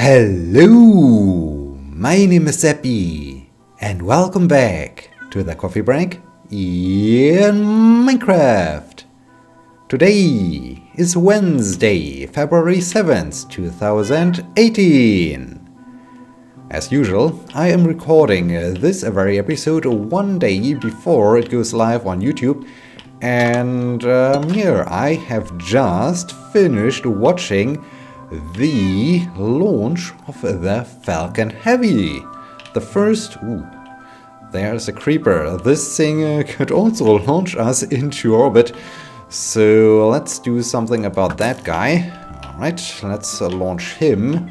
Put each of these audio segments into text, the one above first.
Hello, my name is Sebbi, and welcome back to the coffee break in Minecraft. Today is Wednesday, February 7th, 2018. As usual, I am recording this very episode one day before it goes live on YouTube, and here I have just finished watching the launch of the Falcon Heavy. The first... Ooh, there's a creeper. This thing could also launch us into orbit. So let's do something about that guy. Alright, let's launch him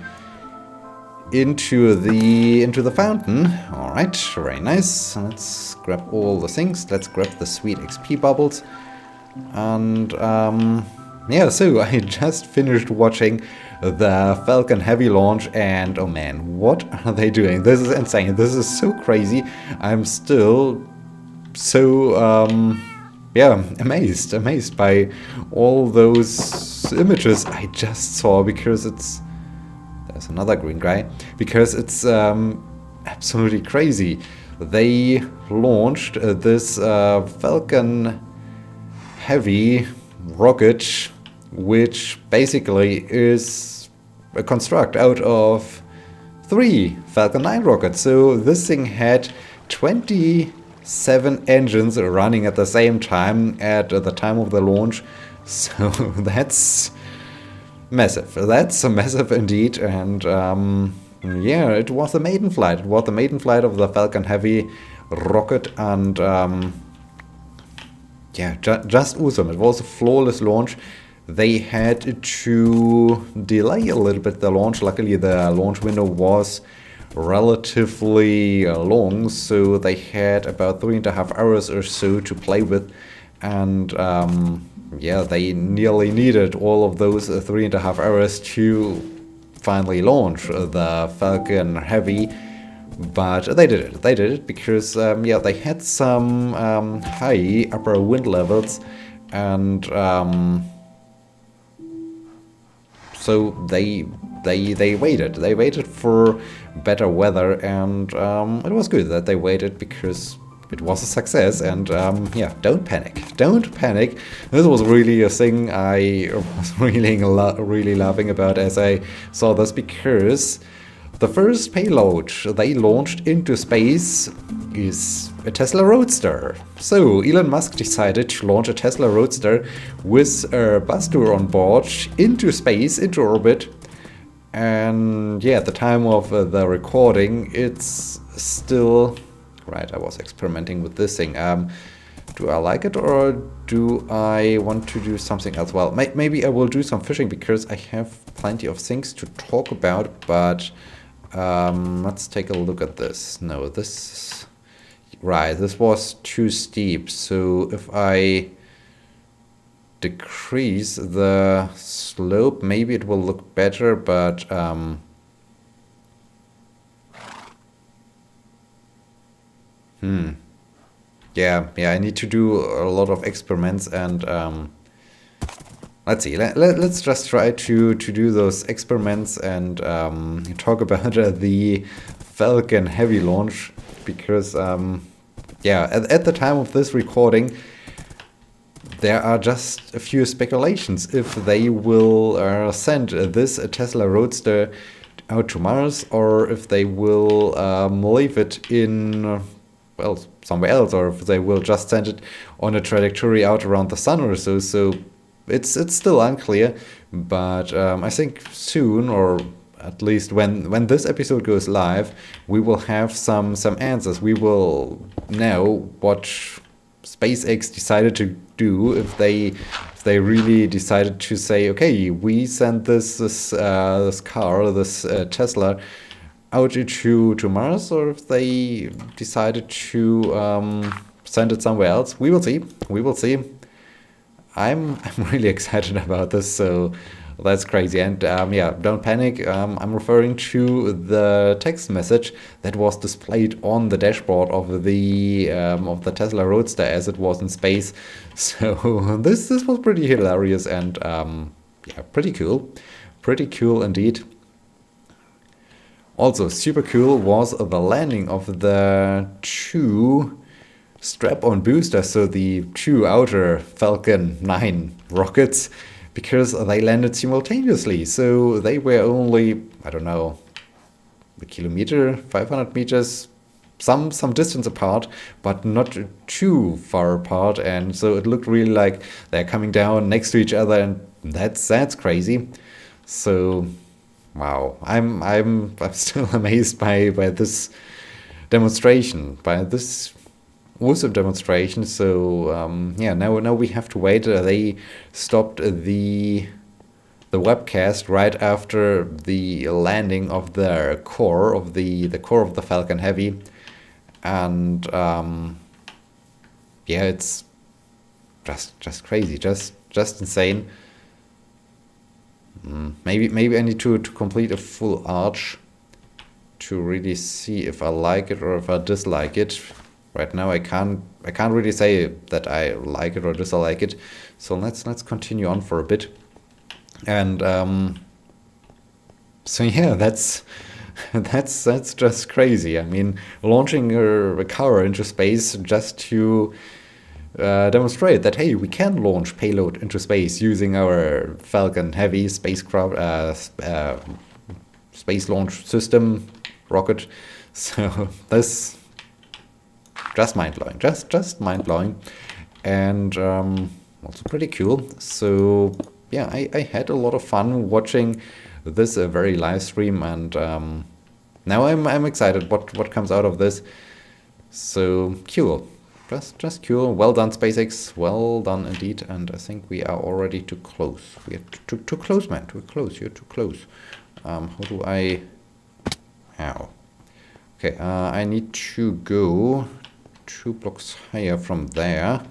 into the fountain. Alright, very nice. Let's grab all the things. Let's grab the sweet XP bubbles. And yeah, so I just finished watching the Falcon Heavy launch, and oh man, what are they doing? This is insane. This is so crazy. I'm still so amazed by all those images I just saw, because there's another green guy, because it's absolutely crazy. They launched this Falcon Heavy rocket, which basically is a construct out of 3 Falcon 9 rockets. So this thing had 27 engines running at the same time at the time of the launch. So that's massive. That's massive indeed. And yeah, it was the maiden flight. It was the maiden flight of the Falcon Heavy rocket, and yeah, just awesome. It was a flawless launch. They had to delay a little bit the launch. Luckily, the launch window was relatively long, so they had about 3.5 hours or so to play with. And yeah, they nearly needed all of those 3.5 hours to finally launch the Falcon Heavy. But they did it. They did it because yeah, they had some high upper wind levels, and so they waited. They waited for better weather, and it was good that they waited, because it was a success. And yeah, don't panic. Don't panic. This was really a thing I was really laughing about as I saw this, because the first payload they launched into space is a Tesla Roadster. So Elon Musk decided to launch a Tesla Roadster with a bus tour on board into space, into orbit. And yeah, at the time of the recording, it's still... Right, I was experimenting with this thing. Do I like it, or do I want to do something else? Well, maybe I will do some fishing, because I have plenty of things to talk about, but... let's take a look at this. No, this... Right, this was too steep. So if I decrease the slope, maybe it will look better, but... Yeah, I need to do a lot of experiments, and... let's see, let's just try to do those experiments and talk about the Falcon Heavy launch, because yeah, at the time of this recording, there are just a few speculations if they will send this Tesla Roadster out to Mars, or if they will leave it in, well, somewhere else, or if they will just send it on a trajectory out around the sun or so. So it's still unclear, but I think soon, or at least when this episode goes live, we will have some answers. We will know what SpaceX decided to do, if they really decided to say, okay, we send this car, this Tesla, out to Mars, or if they decided to send it somewhere else. We will see. We will see. I'm really excited about this, so that's crazy. And yeah, don't panic. I'm referring to the text message that was displayed on the dashboard of the Tesla Roadster as it was in space. So this was pretty hilarious, and yeah, pretty cool indeed. Also, super cool was the landing of the 2 strap-on boosters, so the 2 outer Falcon 9 rockets, because they landed simultaneously. So they were only, I don't know, a kilometer, 500 meters, some distance apart, but not too far apart, and so it looked really like they're coming down next to each other, and that's crazy. So wow, I'm still amazed by this demonstration, by this awesome demonstration. So yeah, now we have to wait. They stopped the webcast right after the landing of the core of the core of the Falcon Heavy, and yeah, it's just crazy, just insane. Maybe I need to complete a full arch to really see if I like it or if I dislike it. Right now I can't really say that I like it or dislike it. So let's continue on for a bit. And so yeah, that's just crazy. I mean, launching a car into space just to demonstrate that, hey, we can launch payload into space using our Falcon Heavy spacecraft, space launch system rocket. So this just mind-blowing, just mind-blowing, and also pretty cool. So yeah, I had a lot of fun watching this very live stream, and now I'm excited what comes out of this. So cool, just cool. Well done, SpaceX. Well done indeed. And I think we are already too close. We are too close, man. Too close. You're too close. How do I? Ow. Okay. I need to go 2 blocks higher from there.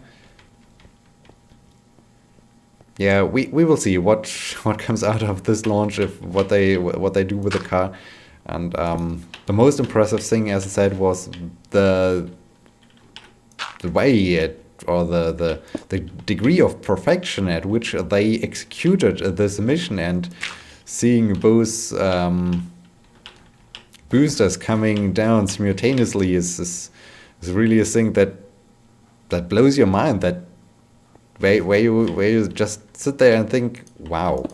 Yeah, we will see what comes out of this launch, if what they do with the car. And the most impressive thing, as I said, was the way it, or the degree of perfection at which they executed this mission, and seeing both boosters coming down simultaneously is really a thing that blows your mind. That where you just sit there and think, wow,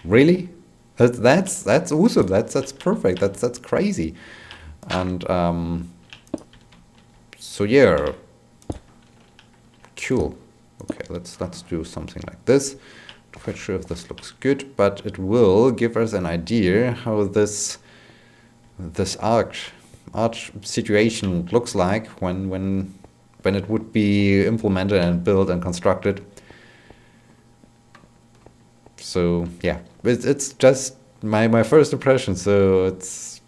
really? That's awesome. That's perfect. That's crazy. And so yeah, cool. Okay, let's do something like this. Not quite sure if this looks good, but it will give us an idea how this arch situation looks like when it would be implemented and built and constructed. So yeah, it's just my first impression. So it's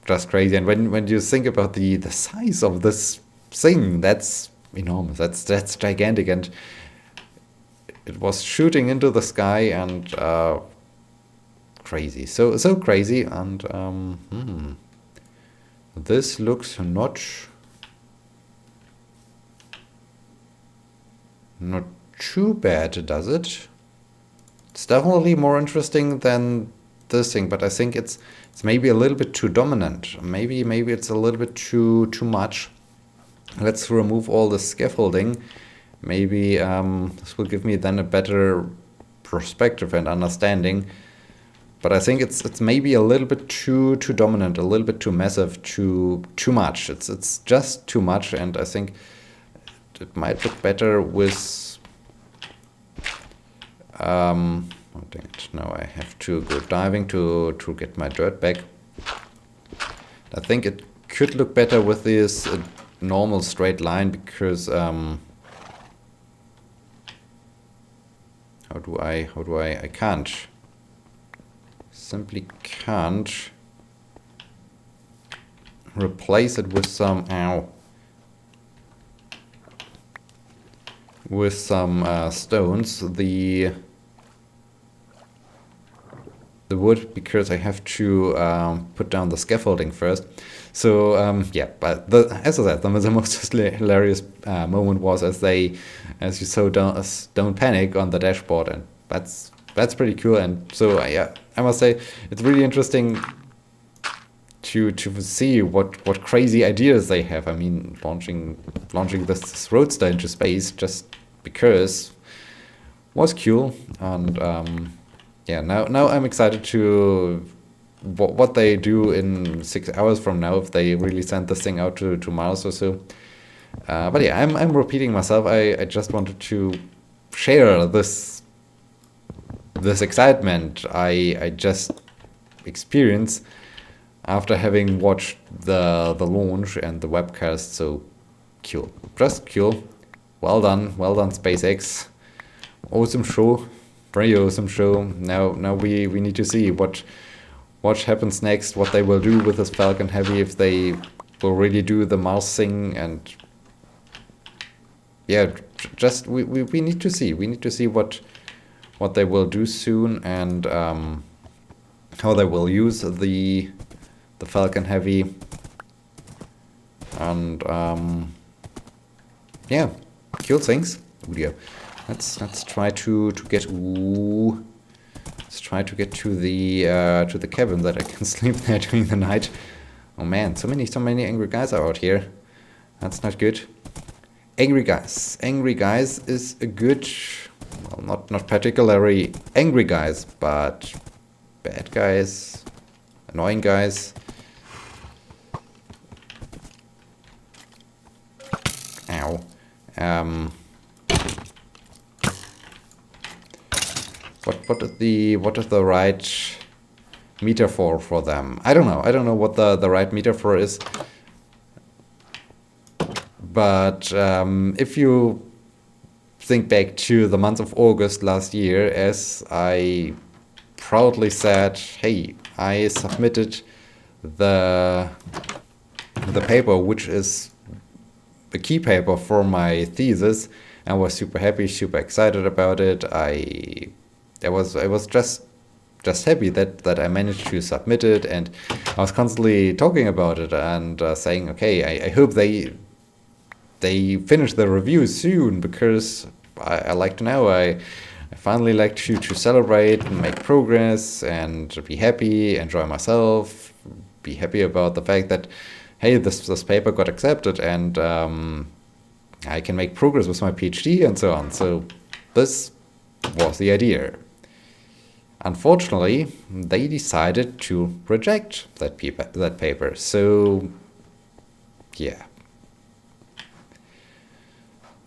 just crazy. And when you think about the size of this thing, that's enormous. That's gigantic, and it was shooting into the sky, and crazy. So crazy. And this looks not too bad, does it? It's definitely more interesting than this thing, but I think it's maybe a little bit too dominant. Maybe it's a little bit too much. Let's remove all the scaffolding. Maybe this will give me then a better perspective and understanding. But I think it's maybe a little bit too dominant, a little bit too massive, too much. It's just too much, and I think it might look better with oh dang it, now I have to go diving to get my dirt back. I think it could look better with this normal straight line, because how do I can't, simply can't replace it with some stones, the wood, because I have to put down the scaffolding first. So yeah, but as I said, the most hilarious moment was as you saw, don't panic on the dashboard, and that's pretty cool. And so yeah, I must say it's really interesting to see what crazy ideas they have. I mean, launching this roadster into space just because was cool. And yeah, now I'm excited to what they do in 6 hours from now, if they really send this thing out to Mars or so. But yeah, I'm repeating myself. I just wanted to share this excitement I just experienced after having watched the launch and the webcast. So cool, just cool. Well done SpaceX. Awesome show, very awesome show. Now we need to see what happens next, what they will do with this Falcon Heavy, if they will really do the Mars thing. And yeah, just we need to see. We need to see what they will do soon, and how they will use the Falcon Heavy. And yeah, cool things. Yeah, let's try to get let's try to get to the cabin, that I can sleep there during the night. Oh man, so many angry guys are out here. That's not good. Angry guys is a good, well, not particularly angry guys, but bad guys, annoying guys. Ow. What is the right metaphor for them? I don't know what the right metaphor is. But if you think back to the month of August last year, as I proudly said, hey, I submitted the paper, which is the key paper for my thesis. I was super happy, super excited about it. I was just happy that I managed to submit it, and I was constantly talking about it and saying, okay, I hope they finish the review soon, because I like to know, I finally like to celebrate and make progress and be happy, enjoy myself, be happy about the fact that, hey, this paper got accepted, and I can make progress with my PhD and so on. So this was the idea. Unfortunately, they decided to reject that paper. So yeah.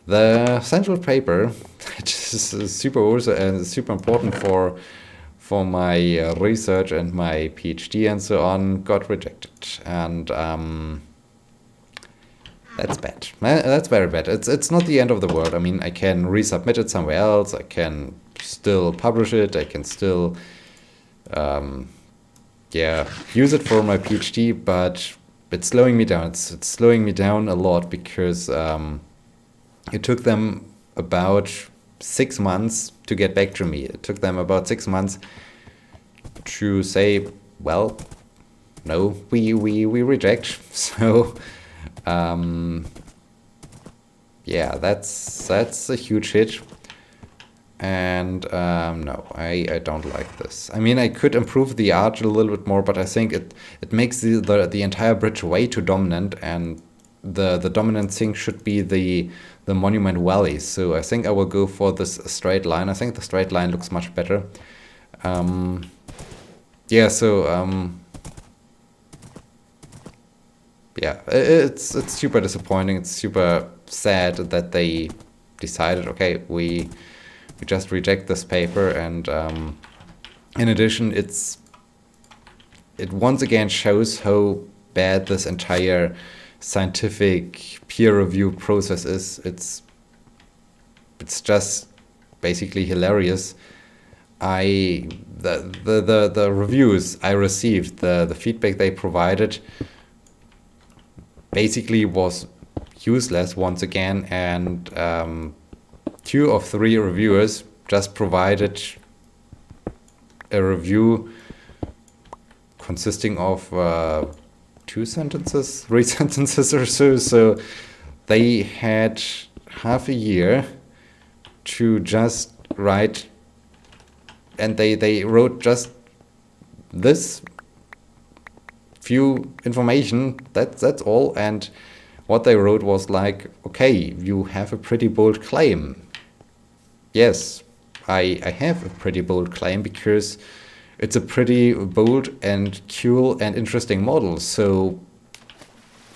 The central paper, which is super awesome and super important for my research and my PhD and so on, got rejected, and that's bad. That's very bad. It's not the end of the world. I mean, I can resubmit it somewhere else. I can still publish it. I can still use it for my PhD, but it's slowing me down. It's slowing me down a lot, because it took them about 6 months to get back to me. It took them about 6 months to say, well, no, we reject. So yeah, that's a huge hit. And no, I don't like this. I mean, I could improve the art a little bit more, but I think it makes the entire bridge way too dominant, and the dominant thing should be the monument valley. So I think I will go for this straight line. I think the straight line looks much better. Yeah, so yeah, it's super disappointing. It's super sad that they decided, okay, we just reject this paper. And in addition, it once again shows how bad this entire scientific peer review process is. It's just basically hilarious. The reviews I received, the feedback they provided, basically was useless once again, and 2 of 3 reviewers just provided a review consisting of 2 sentences, 3 sentences or so. So they had half a year to just write, and they wrote just this few information. That's all. And what they wrote was like, okay, you have a pretty bold claim. Yes, I have a pretty bold claim because it's a pretty bold and cool and interesting model. So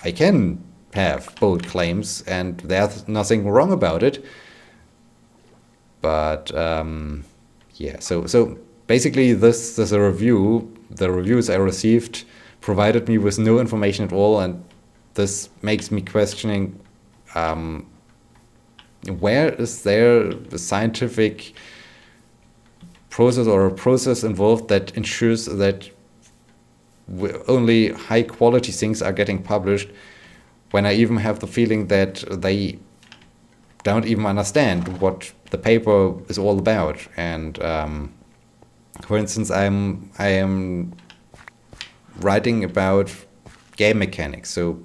I can have bold claims, and there's nothing wrong about it. But yeah, so basically this is a review. The reviews I received provided me with no information at all, and this makes me questioning where is there a scientific process or a process involved that ensures that only high quality things are getting published, when I even have the feeling that they don't even understand what the paper is all about. And for instance, I am writing about game mechanics. So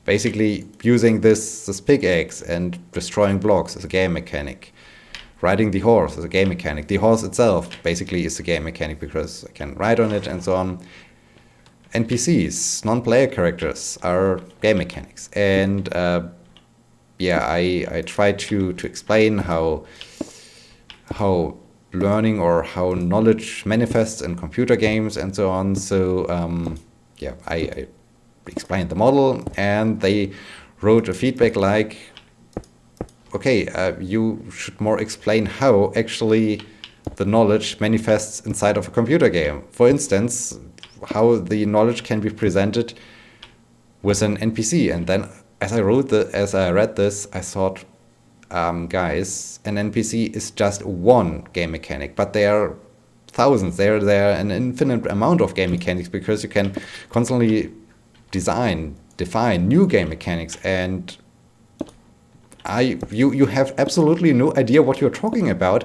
basically using this pickaxe and destroying blocks is a game mechanic. Riding the horse is a game mechanic. The horse itself basically is a game mechanic because I can ride on it and so on. NPCs, non-player characters, are game mechanics. And yeah, I try to explain how learning or how knowledge manifests in computer games and so on. So yeah, I explained the model, and they wrote a feedback like, okay, you should more explain how actually the knowledge manifests inside of a computer game. For instance, how the knowledge can be presented with an NPC. And then as I read this, I thought, guys, an NPC is just one game mechanic, but there are thousands. There are an infinite amount of game mechanics, because you can constantly define new game mechanics, and you have absolutely no idea what you're talking about.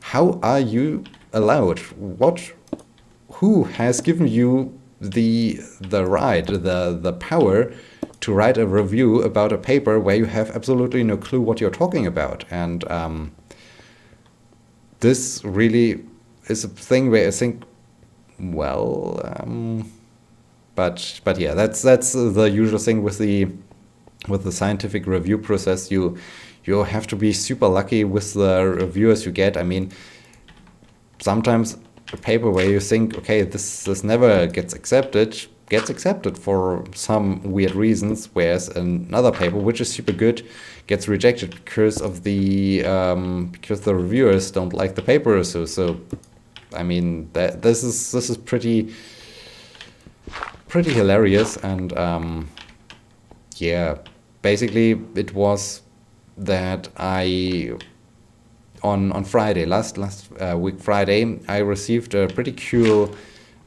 How are you allowed? Who has given you the right, the power to write a review about a paper where you have absolutely no clue what you're talking about? And this really is a thing where I think, well, but yeah, that's the usual thing with the scientific review process. You have to be super lucky with the reviewers you get. I mean, sometimes a paper where you think, okay, this never gets accepted for some weird reasons, whereas another paper which is super good gets rejected because the reviewers don't like the paper. So I mean, this is pretty hilarious. And yeah, basically it was that on Friday, last week Friday, I received a pretty cool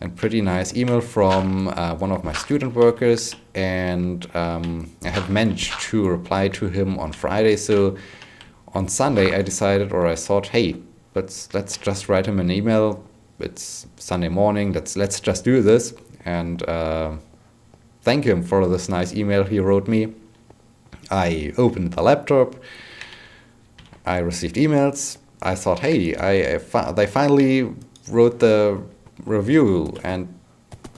and pretty nice email from one of my student workers, and I have managed to reply to him on Friday. So on Sunday I thought, hey, let's just write him an email. It's Sunday morning, let's just do this, and thank him for this nice email he wrote me. I opened the laptop, I received emails. I thought, hey, they finally wrote the review. And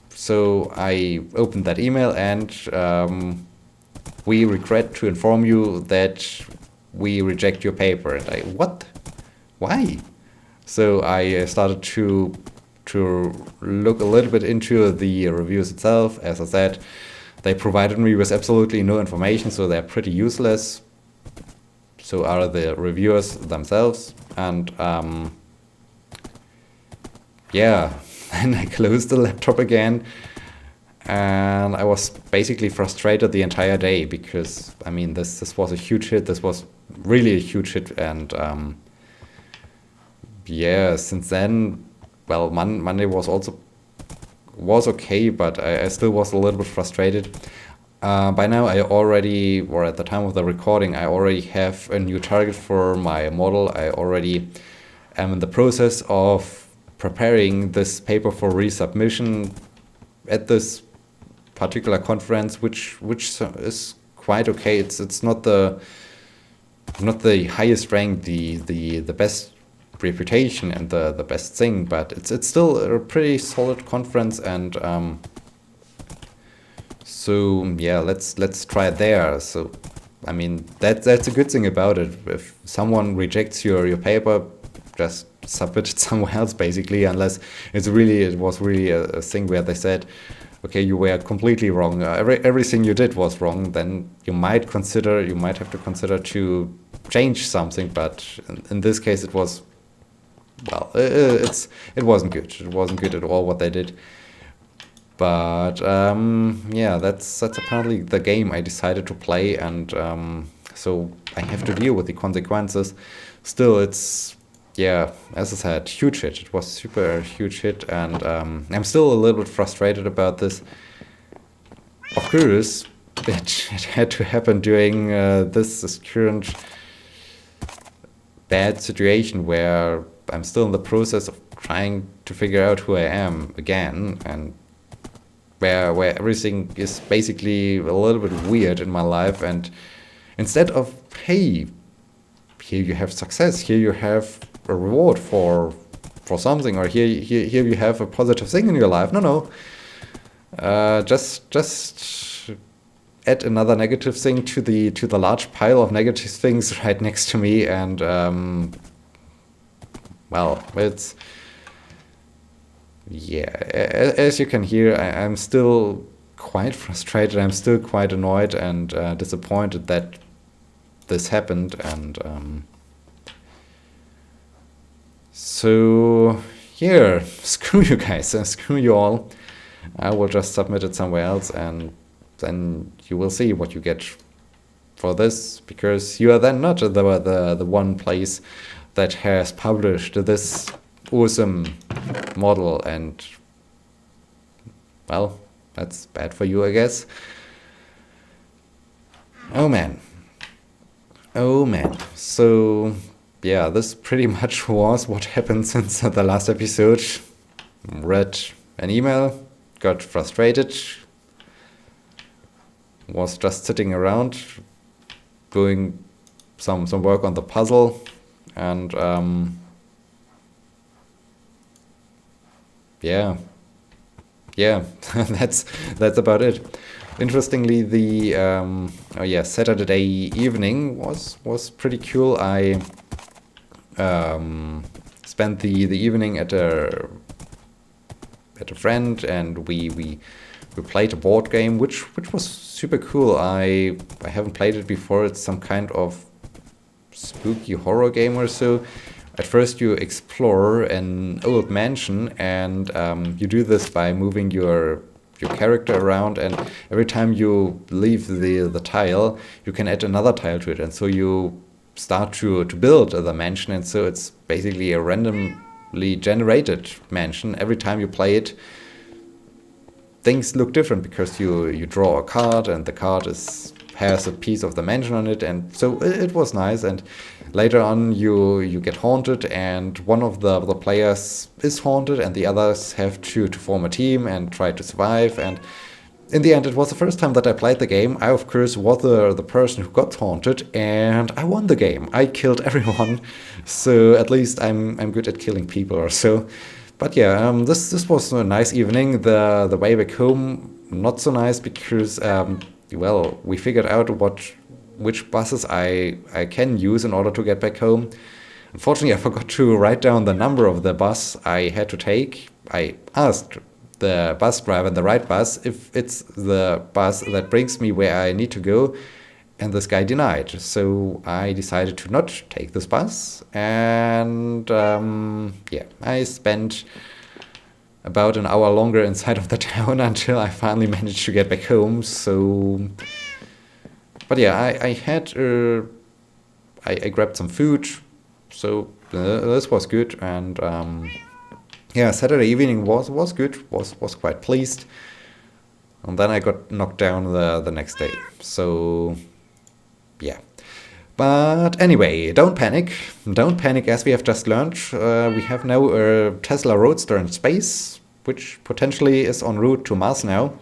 so I opened that email, and we regret to inform you that we reject your paper. And what? Why? So I started to look a little bit into the reviews itself. As I said, they provided me with absolutely no information, so they're pretty useless. So are the reviewers themselves. And yeah, and I closed the laptop again, and I was basically frustrated the entire day, because I mean, this was a huge hit. This was really a huge hit. And yeah, since then, well, Monday was okay, but I still was a little bit frustrated. By now or at the time of the recording, I already have a new target for my model. I already am in the process of preparing this paper for resubmission at this particular conference, which is quite okay. It's not the highest rank, the best reputation and the best thing, but it's still a pretty solid conference. And So yeah, let's try it there. So I mean that's a good thing about it. If someone rejects your paper, just submit it somewhere else basically, unless it was really a thing where they said, okay, you were completely wrong. Everything you did was wrong. Then you might have to consider to change something. But in this case, it was, well, it wasn't good. It wasn't good at all what they did. But yeah, that's apparently the game I decided to play, and so I have to deal with the consequences. Still, it's, yeah, as I said, huge hit. It was super huge hit, and I'm still a little bit frustrated about this. Of course, it had to happen during this current bad situation where I'm still in the process of trying to figure out who I am again, and where everything is basically a little bit weird in my life. And instead of, hey, here you have success, here you have a reward for something, or here you have a positive thing in your life. No, just add another negative thing to the large pile of negative things right next to me, and well, it's, yeah, as you can hear, I'm still quite frustrated. I'm still quite annoyed and disappointed that this happened, and so yeah, screw you guys, screw you all. I will just submit it somewhere else, and then you will see what you get for this, because you are then not the one place that has published this awesome model, and well, that's bad for you, I guess. Oh man. So yeah, this pretty much was what happened since the last episode. Read an email, got frustrated, was just sitting around doing some work on the puzzle, and yeah, that's about it. Interestingly, the Saturday evening was pretty cool. I spent the evening at a friend, and we played a board game, which was super cool. I haven't played it before. It's some kind of spooky horror game or so. At first you explore an old mansion, and you do this by moving your character around, and every time you leave the tile, you can add another tile to it, and so you start to build the mansion. And so it's basically a randomly generated mansion. Every time you play it, things look different, because you draw a card, and the card has a piece of the mansion on it, and so it was nice. And later on you get haunted, and one of the players is haunted, and the others have to form a team and try to survive. And in the end, it was the first time that I played the game. I, of course, was the person who got haunted, and I won the game. I killed everyone, so at least I'm good at killing people or so. But yeah, this was a nice evening. The way back home, not so nice, because well, we figured out which buses I can use in order to get back home. Unfortunately, I forgot to write down the number of the bus I had to take. I asked the bus driver in the right bus if it's the bus that brings me where I need to go, and this guy denied. So I decided to not take this bus, and yeah, I spent about an hour longer inside of the town until I finally managed to get back home. So, but yeah, I had I grabbed some food, so this was good. And yeah, Saturday evening was good, was quite pleased. And then I got knocked down the next day. So yeah. But anyway, don't panic, as we have just learned. We have now a Tesla Roadster in space, which potentially is en route to Mars now.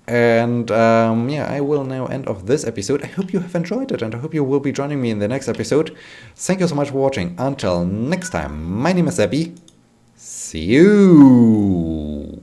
And yeah, I will now end off this episode. I hope you have enjoyed it, and I hope you will be joining me in the next episode. Thank you so much for watching. Until next time, my name is Sebbi. See you!